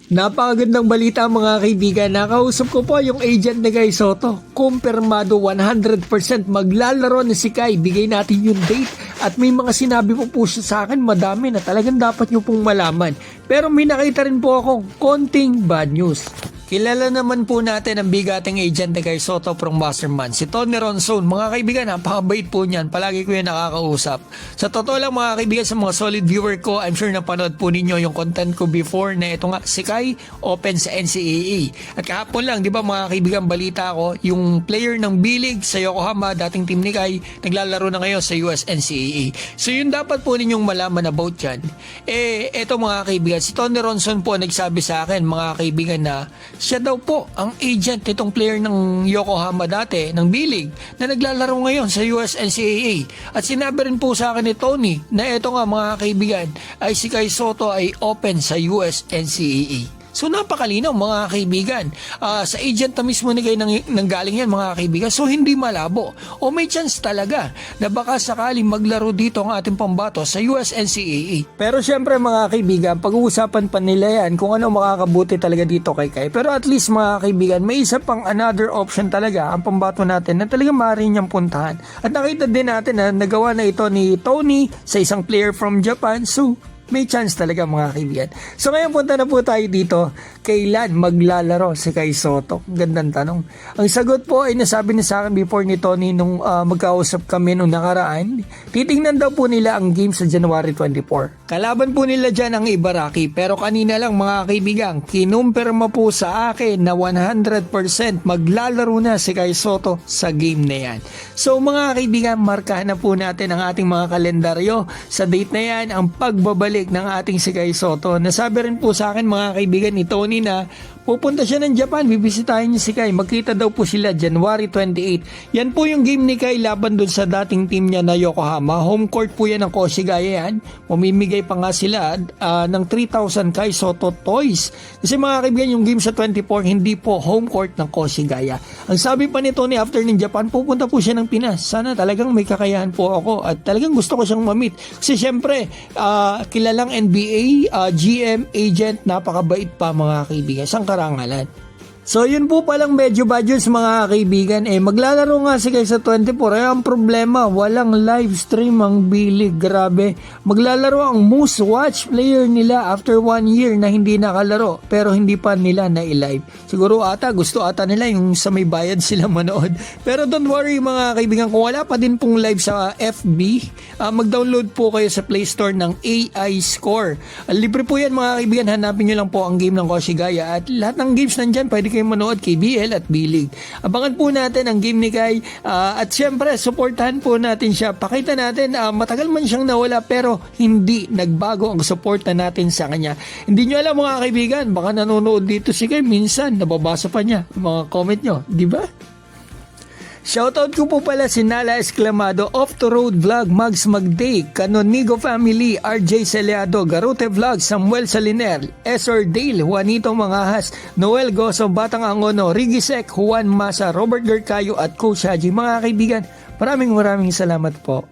Napakagandang balita mga kaibigan. Nakausap ko po yung agent ni Kai Sotto. Kumpirmado 100% maglalaro na si Kai. Bigay natin yung date at may mga sinabi po siya sa akin madami na talagang dapat nyo pong malaman. Pero may nakita rin po akong konting bad news. Kilala naman po natin ang bigating agent ni Kai Sotto from Masterman, si Tony Ronson. Mga kaibigan, napakabait po niyan. Palagi ko yan nakakausap. Sa totoo lang mga kaibigan, sa mga solid viewer ko, I'm sure napanood po ninyo yung content ko before na ito nga, si Kai open sa NCAA. At kahapon lang, di ba mga kaibigan, balita ko, yung player ng B-League sa Yokohama, dating team ni Kai, naglalaro na ngayon sa US NCAA. So yun dapat po ninyong malaman about yan. Eto mga kaibigan, si Tony Ronson po nagsabi sa akin, mga kaibigan, na siya daw po ang agent nitong player ng Yokohama dati, ng B-League, na naglalaro ngayon sa US NCAA. At sinabi rin po sa akin ni Tony na ito nga mga kaibigan ay si Kai Sotto ay open sa US NCAA. So napakalinaw mga kaibigan. Sa agent na mismo ni Kai nanggaling yan mga kaibigan. So hindi malabo. O may chance talaga na baka sakaling maglaro dito ang ating pambato sa US NCAA. Pero syempre mga kaibigan, pag-uusapan pa nila yan kung ano makakabuti talaga dito kay Kai. Pero at least mga kaibigan, may isa pang another option talaga ang pambato natin na talaga maaari niyang puntahan. At nakita din natin na nagawa na ito ni Tony sa isang player from Japan. So may chance talaga mga kaibigan. So ngayon punta na po tayo dito. Kailan maglalaro si Kai Sotto? Gandang tanong. Ang sagot po ay nasabi na sa akin before ni Tony nung magkausap kami nung nakaraan. Titingnan daw po nila ang game sa January 24. Kalaban po nila dyan ang Ibaraki. Pero kanina lang mga kaibigan, kinumpirma po sa akin na 100% maglalaro na si Kai Sotto sa game na yan. So mga kaibigan, markahan na po natin ang ating mga kalendaryo. Sa date na yan, ang pagbabalik ng ating si Kai Sotto. Nasabi rin po sa akin mga kaibigan ni Tony na pupunta siya ng Japan, bibisitahin niya si Kai. Magkita daw po sila January 28. Yan po yung game ni Kai laban dun sa dating team niya na Yokohama. Home court po yan ng Koshigaya yan. Mamimigay pa nga sila ng 3,000 Kai Sotto toys. Kasi mga kaibigan, yung game sa 24 hindi po home court ng Koshigaya. Ang sabi pa ni Tony after ng Japan, pupunta po siya ng Pinas. Sana talagang may kakayahan po ako at talagang gusto ko siyang mamit. Kasi syempre, kilalang NBA, GM, agent, napakabait pa mga kaibigan. Isang karangalan. So yun po palang medyo bad news mga kaibigan. Maglalaro nga si Kai sa 24. Ang problema, walang live stream ang B-League. Grabe. Maglalaro ang most watched player nila after 1 year na hindi nakalaro. Pero hindi pa nila na-live. Siguro gusto ata nila yung sa may bayad sila manood. Pero don't worry mga kaibigan, kung wala pa din pong live sa FB, mag-download po kayo sa Play Store ng AI Score. Libre po yan mga kaibigan. Hanapin nyo lang po ang game ng Koshigaya. At lahat ng games nandyan, pwede kayo manood, KBL at B-League. Abangan po natin ang game ni Kai at syempre supportahan po natin siya. Pakita natin matagal man siyang nawala pero hindi nagbago ang suporta natin sa kanya. Hindi nyo alam mga kaibigan, baka nanonood dito si Kai minsan, nababasa pa niya mga comment nyo, di ba? Shoutout ko po pala si Nala Esclamado, Off the Road Vlog, Mags Magday, Canonigo Family, RJ Celeado, Garute Vlog, Samuel Saliner, Esor Dale, Juanito Mangahas, Noel Goso, Batang Angono, Rigisek, Juan Masa, Robert Gercayo at Coach Haji. Mga kaibigan, maraming salamat po.